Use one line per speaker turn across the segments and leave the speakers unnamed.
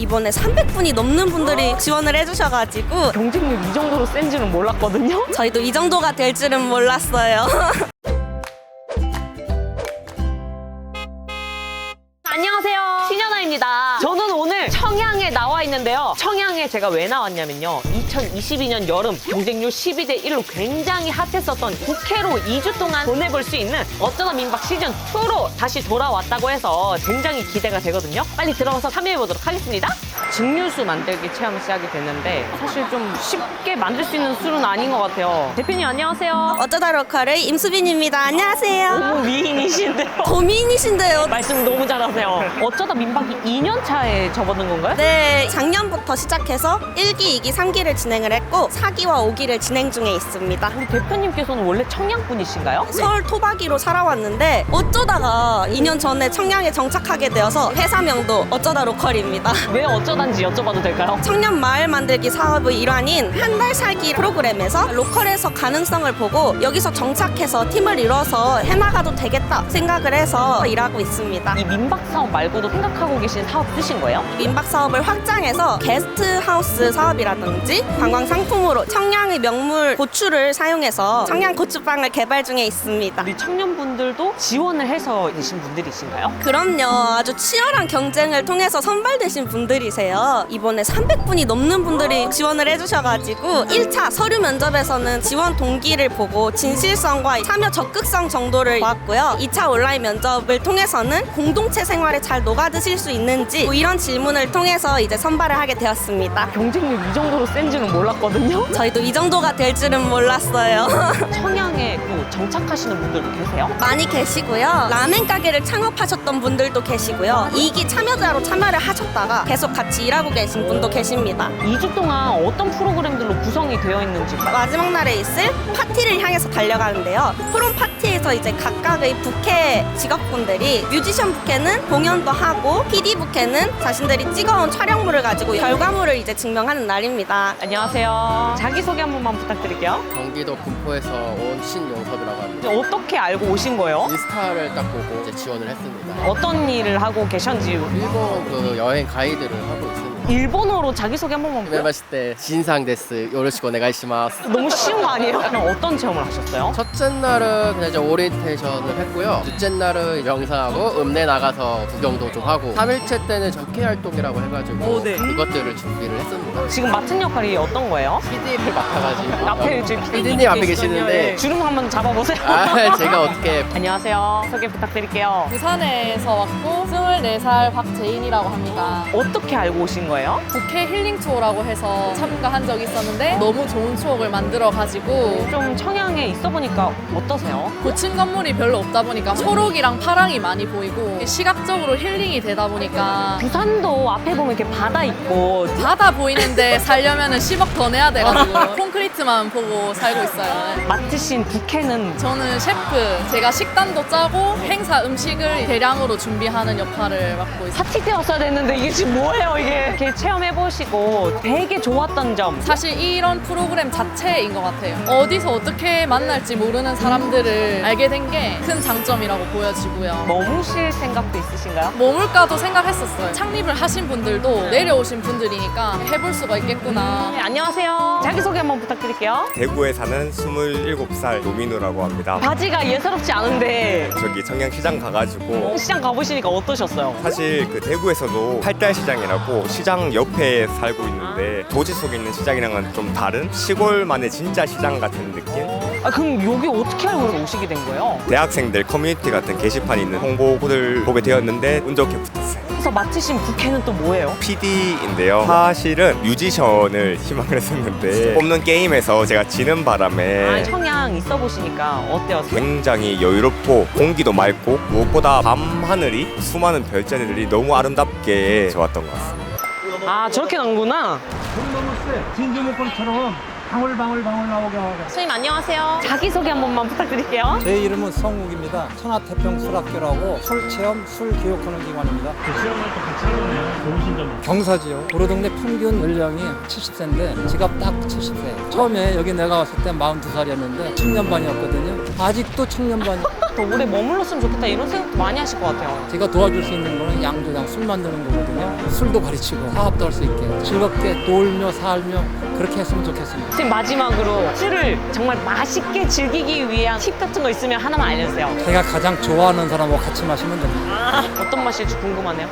이번에 300분이 넘는 분들이 지원을 해주셔가지고
경쟁률 이 정도로 센지는 몰랐거든요.
저희도 이 정도가 될 줄은 몰랐어요.
안녕하세요, 신현아입니다. 저는 오늘 청양에 나와 있는데요. 청양에 제가 왜 나왔냐면요, 2022년 여름 경쟁률 12대 1로 굉장히 핫했었던 국회로 2주 동안 보내볼 수 있는 어쩌다 민박 시즌2로 다시 돌아왔다고 해서 굉장히 기대가 되거든요. 빨리 들어가서 참여해보도록 하겠습니다. 증류수 만들기 체험이 시작이 됐는데 사실 좀 쉽게 만들 수 있는 술은 아닌 것 같아요. 대표님 안녕하세요.
어쩌다 로컬의 임수빈입니다. 안녕하세요.
너무 미인이신데요.
고민이신데요.
말씀 너무 잘하세요. 어쩌다 민박이 2년 차에 접어든 건가요?
네, 작년부터 시작해서 1기, 2기, 3기를 진행을 했고 4기와 5기를 진행 중에 있습니다.
우리 대표님께서는 원래 청양분이신가요?
서울 토박이로 살아왔는데 어쩌다가 2년 전에 청양에 정착하게 되어서 회사명도 어쩌다 로컬입니다.
왜 어쩌단지 여쭤봐도 될까요?
청년 마을 만들기 사업의 일환인 한 달 살기 프로그램에서 로컬에서 가능성을 보고 여기서 정착해서 팀을 이뤄서 해나가도 되겠다 생각을 해서 일하고 있습니다.
이 민박 사업 말고도 생각하고 계신 사업 쓰신 거예요?
민박 사업을 확장해서 게스트하우스 사업이라든지 관광 상품으로 청양의 명물 고추를 사용해서 청양 고추빵을 개발 중에 있습니다.
우리 청년분들도 지원을 해서 계신 분들이신가요?
그럼요. 아주 치열한 경쟁을 통해서 선발되신 분들이세요. 이번에 300분이 넘는 분들이 지원을 해주셔가지고 1차 서류 면접에서는 지원 동기를 보고 진실성과 참여 적극성 정도를 보았고요. 2차 온라인 면접을 통해서는 공동체 생활에 잘 녹아드실 수 있는지 뭐 이런 질문을 통해서 이제 선발을 하게 되었습니다.
경쟁률 이 정도로 센지는 몰랐거든요.
저희도 이 정도가 될 줄은 몰랐어요.
청양에 또 정착하시는 분들도 계세요?
많이 계시고요. 라멘 가게를 창업하셨던 분들도 계시고요. 2기 참여자로 참여를 하셨다가 계속 같이 일하고 계신 분도 계십니다.
2주 동안 어떤 프로그램들로 구성이 되어 있는지.
마지막 날에 있을 파티를 향해서 달려가는데요. 프롬 파티에서 이제 각각의 부캐 직업분들이 뮤지션 부캐는 공연도 하고 PD 부캐는 자신들이 찍어온 촬영물을 가지고 결과물을 이제 증명하는 날입니다.
안녕하세요. 자기소개 한 번만 부탁드릴게요.
경기도 군포에서 온 신용섭이라고 합니다.
이제 어떻게 알고 오신 거예요?
인스타를 딱 보고 이제 지원을 했습니다.
어떤 일을 하고 계셨는지.
일본 그 여행 가이드를 하고 있습니다.
일본어로 자기소개 한 번만.
매마실 때 신상 데스 요로시고 오네가이시마스.
너무 쉬운 거 아니에요? 그럼 어떤 체험을 하셨어요?
첫째 날은 그냥 이제 오리엔테이션을 했고요. 둘째 날은 명상하고 읍내 나가서 구경도 좀 하고 3일째 때는 전캐 활동이라고 해가지고
오, 네.
그것들을 준비를 했습니다.
지금 맡은 역할이 어떤 거예요?
PD를 맡아가지고
앞에 지금
PD님 앞에 계시는데
주름 한번 잡아보세요.
제가 어떻게
안녕하세요. 소개 부탁드릴게요.
부산에서 왔고 24살 박재인이라고 합니다.
어떻게 알고 오신 거예요?
국회 힐링 투어라고 해서 참가한 적이 있었는데 너무 좋은 추억을 만들어가지고
좀 청양에 있어 보니까 어떠세요?
고층 건물이 별로 없다 보니까 초록이랑 파랑이 많이 보이고 시각적으로 힐링이 되다 보니까
부산도 앞에 보면 이렇게 바다 있고
바다 보이는데 살려면 10억 더 내야 돼가지고 콘크리트만 보고 살고 있어요.
맡으신 부캐는
저는 셰프, 제가 식단도 짜고 행사 음식을 대량으로 준비하는 역할을 맡고 있어요.
사티 되었어야 됐는데 이게 지금 뭐예요 이게? 이렇게 체험해보시고 되게 좋았던 점.
사실 이런 프로그램 자체인 것 같아요. 어디서 어떻게 만날지 모르는 사람들을 알게 된 게 큰 장점이라고 보여지고요.
머무실 생각도 있으신가요?
머물까도 생각했었어요. 창립을 하신 분들도 내려오신 분들이니까 해볼 수가 있겠구나.
네, 안녕하세요. 자기소개 한번 부탁드릴게요.
대구에 사는 27살 노민우라고 합니다.
바지가 예사롭지 않은데
저기 청양시장 가가지고
시장 가보시니까 어떠셨어요?
사실 그 대구에서도 팔달시장이라고 시장 옆에 살고 있는데 도시 속에 있는 시장이랑은 좀 다른 시골만의 진짜 시장 같은 느낌?
아, 그럼 여기 어떻게 알고 오시게 된 거예요?
대학생들 커뮤니티 같은 게시판이 있는 홍보글을 보게 되었는데 운 좋게 붙었어요.
그래서 맡으신 부캐는 또 뭐예요?
PD인데요. 사실은 뮤지션을 희망을 했었는데 뽑는 게임에서 제가 지는 바람에
청양 있어 보시니까 어때요?
굉장히 여유롭고 공기도 맑고 무엇보다 밤하늘이 수많은 별자리들이 너무 아름답게 좋았던 것 같습니다.
아, 저렇게 나오구나.
너무 세. 진주 목걸이처럼 방울방울 나오게 하고.
선생님 안녕하세요. 자기소개 한 번만 부탁드릴게요.
제 이름은 성욱입니다. 천하태평 술학교라고 술 체험, 술 교육하는 기관입니다.
시험을 또 같이 해보네요. 좋으신 점.
경사지요. 우리 동네 평균 연령이 70세인데 지가 딱 70세. 처음에 여기 내가 왔을 때 42살이었는데 청년반이었거든요. 아직도 청년반이.
더 오래 머물렀으면 좋겠다 이런 생각도 많이 하실 것 같아요.
제가 도와줄 수 있는 거는 양조장 술 만드는 거거든요. 술도 가르치고 사업도 할 수 있게 즐겁게 놀며 살며 그렇게 했으면 좋겠습니다.
선생님 마지막으로 술을 정말 맛있게 즐기기 위한 팁 같은 거 있으면 하나만 알려주세요.
제가 가장 좋아하는 사람하고 같이 마시면 됩니다.
어떤 맛일지 궁금하네요.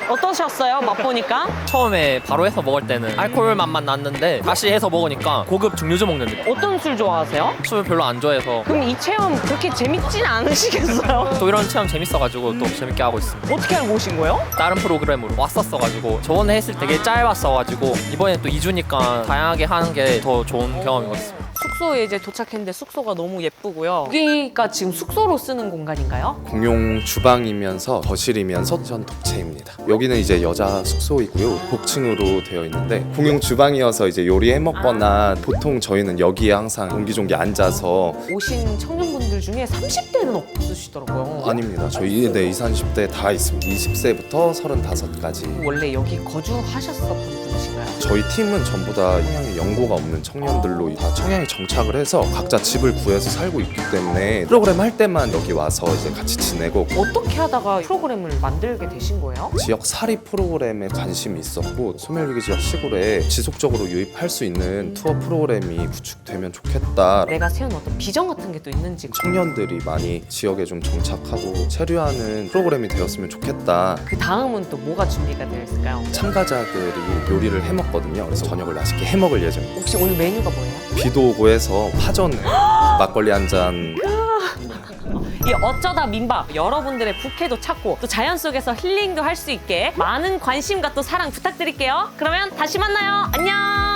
어떠셨어요? 맛보니까?
처음에 바로 해서 먹을 때는 알코올 맛만 났는데 다시 해서 먹으니까 고급 증류주 먹는 느낌.
어떤 술 좋아하세요?
술 별로 안 좋아해서
그럼 이 체험 그렇게 재밌진 않으시겠어요?
또 이런 체험 재밌어가지고 또 재밌게 하고 있습니다.
어떻게 알고 오신 거예요?
다른 프로그램으로 왔었어가지고 저번에 했을 때 되게 짧았어가지고 이번에 또 2주니까 다양하게 하는 게 더 좋은 경험인 것 같습니다.
숙소에 이제 도착했는데 숙소가 너무 예쁘고요. 여기가 지금 숙소로 쓰는 공간인가요?
공용 주방이면서 거실이면서 전 독채입니다. 여기는 이제 여자 숙소이고요. 복층으로 되어 있는데 공용 주방이어서 이제 요리해 먹거나 보통 저희는 여기에 항상 옹기종기 앉아서
오신 청년분들 중에 30대는 없으시더라고요.
아닙니다. 저희 네 20, 30대 다 있습니다. 20세부터 35까지.
원래 여기 거주하셨었던 분이신가요?
저희 팀은 전부 다 청양에 연고가 없는 청년들로 다 청양에 정착을 해서 각자 집을 구해서 살고 있기 때문에 프로그램 할 때만 여기 와서 이제 같이 지내고
어떻게 하다가 프로그램을 만들게 되신 거예요?
지역 사립 프로그램에 관심이 있었고 소멸위기 지역 시골에 지속적으로 유입할 수 있는 투어 프로그램이 구축되면 좋겠다.
내가 세운 어떤 비전 같은 게 또 있는지.
청년들이 많이 지역에 좀 정착하고 체류하는 프로그램이 되었으면 좋겠다.
그 다음은 또 뭐가 준비가 되어 있을까요?
참가자들이 요리를 해 먹거든요. 그래서 저녁을 맛있게 해 먹을 예정입니다.
혹시 오늘 메뉴가 뭐예요?
비도 오고 해서 파전에 막걸리 한 잔.
이 어쩌다 민박 여러분들의 부캐도 찾고 또 자연 속에서 힐링도 할 수 있게 많은 관심과 또 사랑 부탁드릴게요. 그러면 다시 만나요. 안녕.